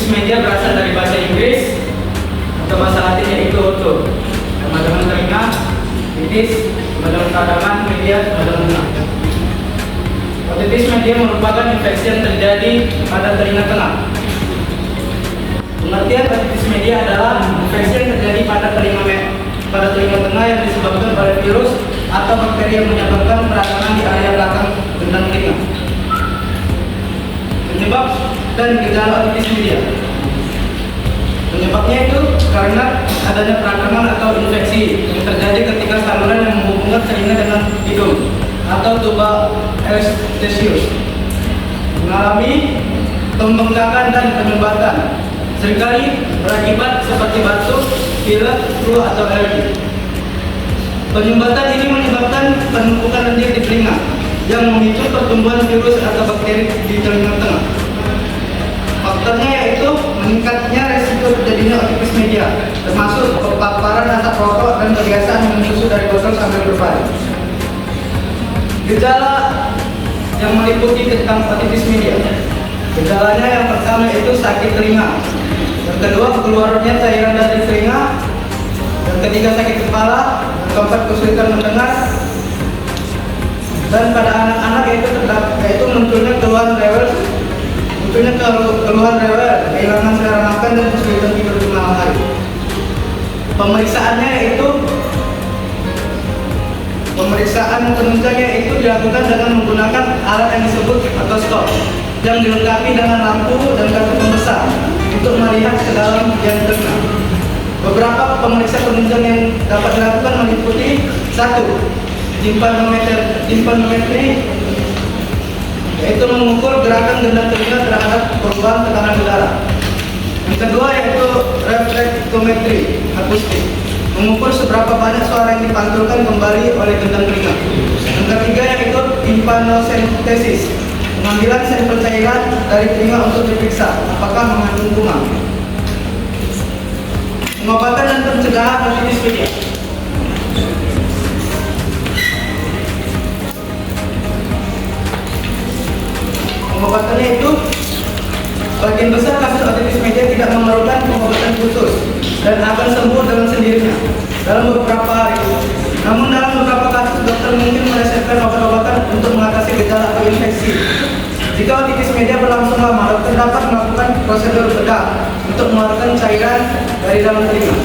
media berasal dari bahasa Inggris atau bahasa Latin yaitu oto. Pemadangan telinga, otitis, pemadangan peradangan, media, pemadangan tengah. Otitis media merupakan infeksi yang terjadi pada telinga tengah. Pengertian otitis media adalah infeksi yang terjadi pada telinga tengah yang disebabkan oleh virus atau bakteri yang menyebabkan peradangan di area belakang gendang telinga. Penyebab dan gejala otitis media. Penyebabnya itu karena adanya peradangan atau infeksi yang terjadi ketika saluran yang menghubungkan telinga dengan hidung atau tuba elastisius mengalami pembengkakan dan penyumbatan, seringkali berakibat seperti batuk, pilek, flu atau alergi. Penyumbatan ini menyebabkan penumpukan lendir di telinga yang memicu pertumbuhan virus atau bakteri di telinga tengah. Faktornya yaitu meningkatnya resiko terjadinya otitis media, termasuk paparan asap rokok dan kebiasaan minum susu dari botol sambil berbaring. Gejala yang meliputi tentang otitis media. Gejalanya yang pertama itu sakit telinga, yang kedua keluarnya cairan dari telinga, yang ketiga sakit kepala, yang keempat kesulitan mendengar, dan pada anak-anak yaitu munculnya keluhan rewel, kehilangan selera makan dan kesulitan tidur di malam hari. Pemeriksaan penunjangnya itu dilakukan dengan menggunakan alat yang disebut otoskop yang dilengkapi dengan lampu dan kartu pembesar untuk melihat ke dalam yang telinga. Beberapa pemeriksaan penunjang yang dapat dilakukan meliputi 1. Timpanometri, yaitu mengukur gerakan gendang telinga terhadap perubahan tekanan udara. Yang kedua yaitu reflektometri akustik, mengukur seberapa banyak suara yang dipantulkan kembali oleh gendang telinga. Yang ketiga yaitu timpanosentesis, pengambilan sampel cairan dari telinga untuk diperiksa apakah mengandung kuman. Pengobatan dan pencegahan otitis media. Pengobatannya itu bagian besar kasus otitis media tidak memerlukan pengobatan khusus dan akan sembuh dengan sendirinya dalam beberapa hari. Namun dalam beberapa kasus dokter mungkin meresepkan obat-obatan untuk mengatasi gejala atau infeksi. Jika otitis media berlangsung lama, dokter dapat melakukan prosedur bedah untuk mengeluarkan cairan dari dalam telinga.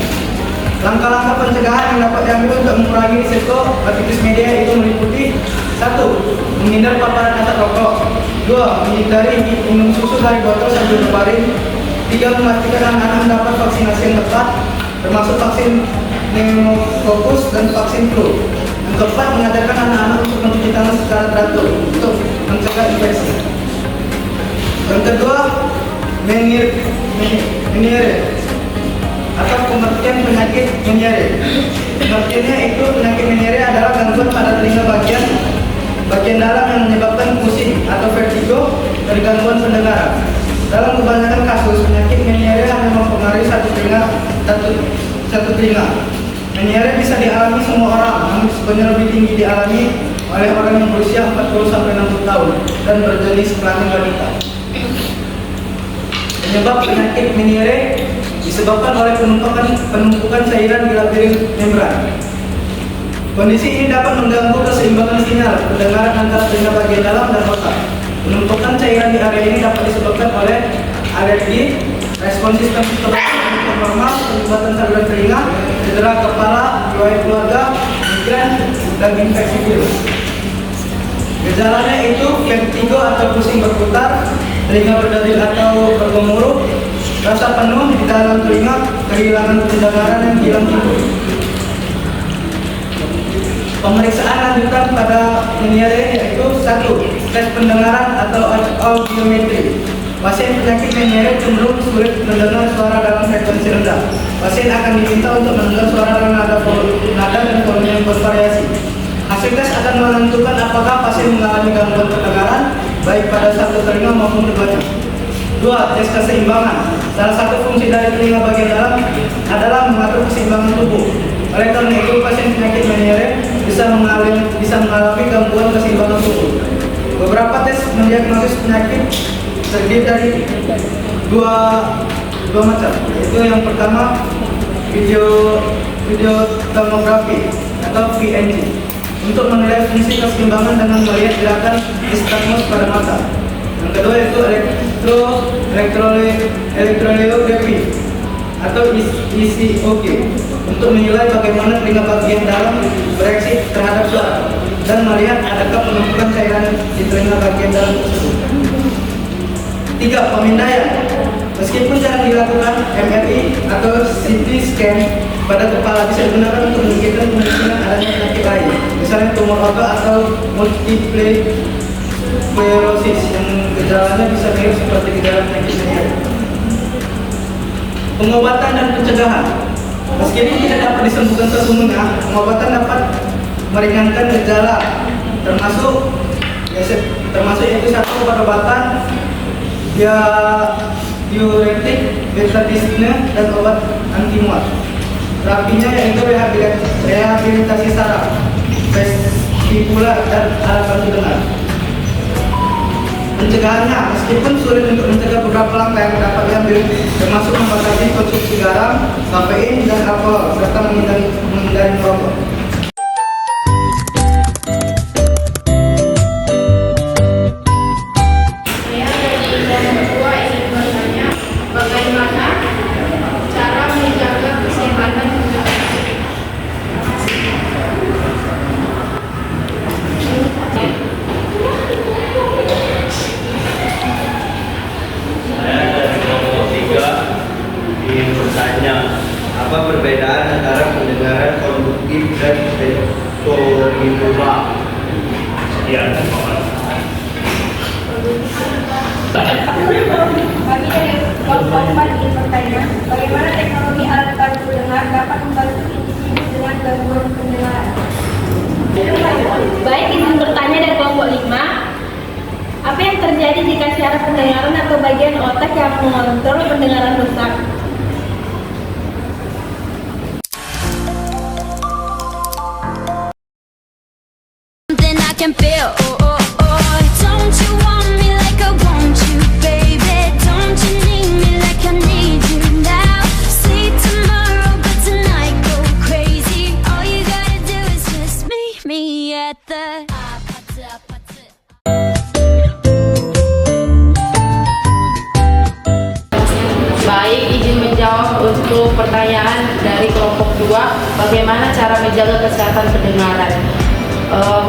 Langkah-langkah pencegahan yang dapat diambil untuk mengurangi risiko otitis media itu meliputi 1. Menghindar paparan asap rokok. 2. Menghindari minum susu dari botol sambil berbaring. 3. Memastikan anak-anak mendapat vaksinasi yang tepat, termasuk vaksin pneumokokus dan vaksin flu. Yang keempat, mengajarkan anak-anak untuk mencuci tangan secara teratur untuk mencegah infeksi. Yang kedua, Meniere atau pengertian penyakit Meniere. Pengertiannya itu penyakit Meniere adalah gangguan pada telinga bagian dalam yang menyebabkan pusing atau vertigo dari gangguan pendengaran. Dalam kebanyakan kasus, penyakit Meniere hanya mempengaruhi satu telinga. Meniere bisa dialami semua orang, namun sebenarnya lebih tinggi dialami oleh orang yang berusia 40-60 tahun dan berjenis kelamin wanita. Penyebab penyakit Meniere disebabkan oleh penumpukan cairan di labirin membran. Kondisi ini dapat mengganggu keseimbangan sinyal pendengaran antara telinga bagian dalam dan otak. Penumpukan cairan di area ini dapat disebabkan oleh alergi, respon sistem normal, penyumbatan saluran telinga, cedera kepala, riwayat keluarga, migran, dan infeksi virus. Gejalanya itu vertigo atau pusing berputar, telinga berdadil atau bergemuruh, rasa penuh di dalam telinga, kehilangan pendengaran yang hilang timbul. Pemeriksaan lanjutan pada Meniere yaitu 1. Tes pendengaran atau audiometri. Pasien penyakit Meniere cenderung sulit mendengar suara dalam frekuensi rendah. Pasien akan diminta untuk mendengar suara dengan nada dan volume yang bervariasi. Hasil tes akan menentukan apakah pasien mengalami gangguan pendengaran baik pada satu telinga maupun keduanya. 2. Tes keseimbangan. Salah satu fungsi dari telinga bagian dalam adalah mengatur keseimbangan tubuh. Oleh karena itu, pasien penyakit Meniere bisa mengalami gangguan keseimbangan tubuh. Beberapa tes mendiagnosis penyakit terdiri dari dua macam. Itu yang pertama video tomografi atau VNG untuk menilai fungsi keseimbangan dengan melihat gerakan nistagmus pada mata. Yang kedua itu elektroliografi atau ECOG untuk menilai bagaimana telinga bagian dalam bereaksi terhadap suara dan melihat adakah penumpukan cairan di telinga bagian dalam tersebut. 3. Pemindaian. Meskipun jarang dilakukan, MRI atau CT scan pada kepala bisa digunakan untuk menunjukkan kemungkinan adanya penyakit lain, misalnya tumor otak atau multiple sclerosis yang gejalanya bisa mirip seperti gejala penyakit lain. Pengobatan dan pencegahan. Meskipun tidak dapat disembuhkan sepenuhnya, pengobatan dapat meringankan gejala, termasuk yaitu satu obat-obatan diuretik, betadine, dan obat anti mual. Terapinya yaitu rehabilitasi saraf, vestibular, dan alat bantu dengar. Pencegahannya, meskipun sulit untuk mencegah beberapa langkah yang dapat diambil, termasuk membatasi konsumsi garam, kafein, dan alkohol, serta menghindari merokok. Bagaimana cara menjaga kesehatan Saya dari kelompok 3 ingin bertanya, apa perbedaan antara pendengaran konduktif dan sensorial? Sekian, Kami dari kelompok 4 ingin bertanya, bagaimana teknologi alat bantu dengar dapat membantu individu dengan gangguan pendengaran? Baik, izin bertanya dari kelompok 5. Apa yang terjadi jika syaraf pendengaran atau bagian otak yang mengontrol pendengaran rusak? Something I can feel. Oh, oh, oh. Don't you want me like I want you, baby? Don't you need me like I need you now? Sleep tomorrow, but tonight go crazy. All you gotta do is just meet me at the. Baik, izin menjawab untuk pertanyaan dari kelompok 2, bagaimana cara menjaga kesehatan pendengaran.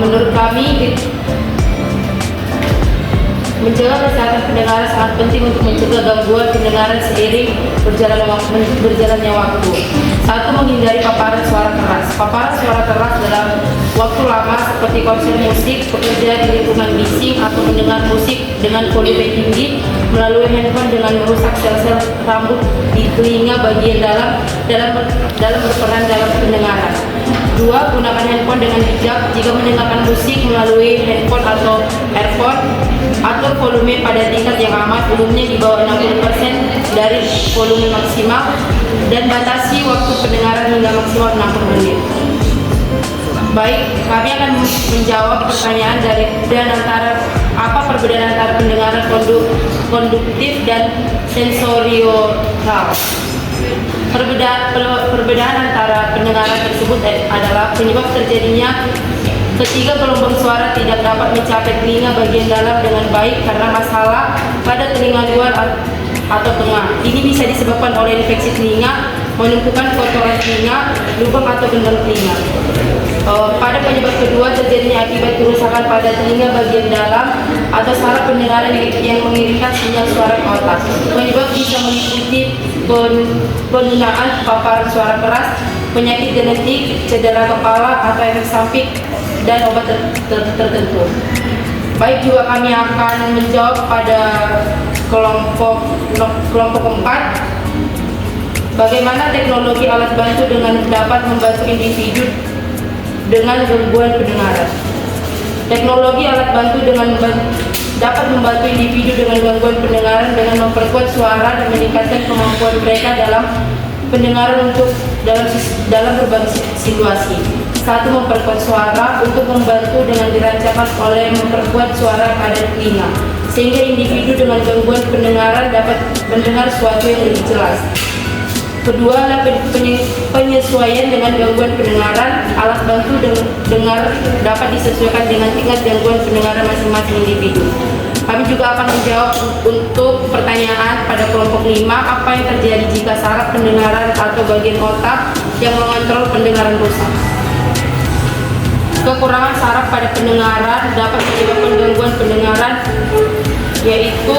Menurut kami, menjaga kesehatan pendengaran sangat penting untuk mencegah gangguan pendengaran seiring berjalannya waktu. 1. Menghindari paparan suara keras. Paparan suara keras dalam waktu lama seperti konser musik, bekerja di lingkungan bising, atau mendengar musik dengan volume tinggi melalui handphone dengan merusak sel-sel rambut di telinga bagian dalam berperan dalam pendengaran. 2. Gunakan handphone dengan bijak. Jika mendengarkan musik melalui handphone atau earphone, atur volume pada tingkat yang aman, umumnya di bawah 60% dari volume maksimal, dan batasi waktu pendengaran hingga maksimal 60 menit. Baik, kami akan menjawab pertanyaan dari apa perbedaan antara pendengaran konduktif dan sensorial. Perbedaan antara pendengaran tersebut adalah penyebab terjadinya ketiga gelombang suara tidak dapat mencapai telinga bagian dalam dengan baik karena masalah pada telinga luar atau tengah. Ini bisa disebabkan oleh infeksi telinga, menumpukan kotoran telinga, lubang atau gendang telinga. Pada penyebab kedua terjadinya akibat kerusakan pada telinga bagian dalam atau saraf pendengaran yang mengirimkan sinyal suara ke otak. Penyebab bisa meliputi penggunaan paparan suara keras, penyakit genetik, cedera kepala atau efek samping, dan obat tertentu. Baik, juga kami akan menjawab pada kelompok 4. Bagaimana teknologi alat bantu dapat membantu individu dengan gangguan pendengaran. Teknologi alat bantu dapat membantu individu dengan gangguan pendengaran dengan memperkuat suara dan meningkatkan kemampuan mereka dalam pendengaran dalam berbagai situasi. 1. Memperkuat suara untuk membantu dengan dirancangkan oleh memperkuat suara pada telinga. sehingga individu dengan gangguan pendengaran dapat mendengar sesuatu yang lebih jelas. Kedua adalah penyesuaian dengan gangguan pendengaran. Alat bantu dengar dapat disesuaikan dengan tingkat gangguan pendengaran masing-masing individu. Kami juga akan menjawab untuk pertanyaan pada kelompok 5, apa yang terjadi jika saraf pendengaran atau bagian otak yang mengontrol pendengaran rusak. Kekurangan saraf pada pendengaran dapat menyebabkan gangguan pendengaran, yaitu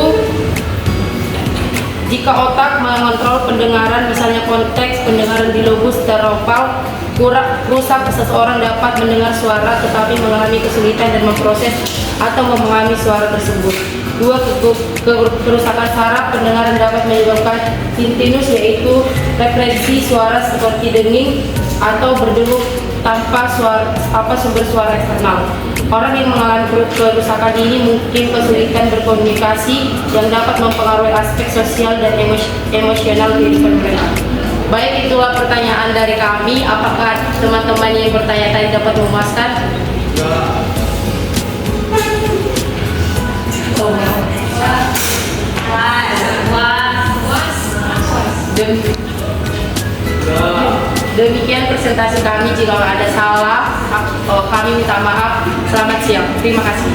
jika otak mengontrol pendengaran, misalnya konteks pendengaran di lobus stereopal rusak, seseorang dapat mendengar suara tetapi mengalami kesulitan dan memproses atau memahami suara tersebut. Dua, kerusakan saraf pendengaran dapat menyebabkan tinnitus, yaitu refleksi suara seperti denging atau berdengung tanpa sumber suara eksternal. Orang yang mengalami kerusakan ini mungkin kesulitan berkomunikasi yang dapat mempengaruhi aspek sosial dan emosional kehidupan mereka. Baik, itulah pertanyaan dari kami. Apakah teman-teman yang bertanya tadi dapat memuaskan? Demikian presentasi kami. Jika ada salah, kami minta maaf. Selamat siang. Terima kasih.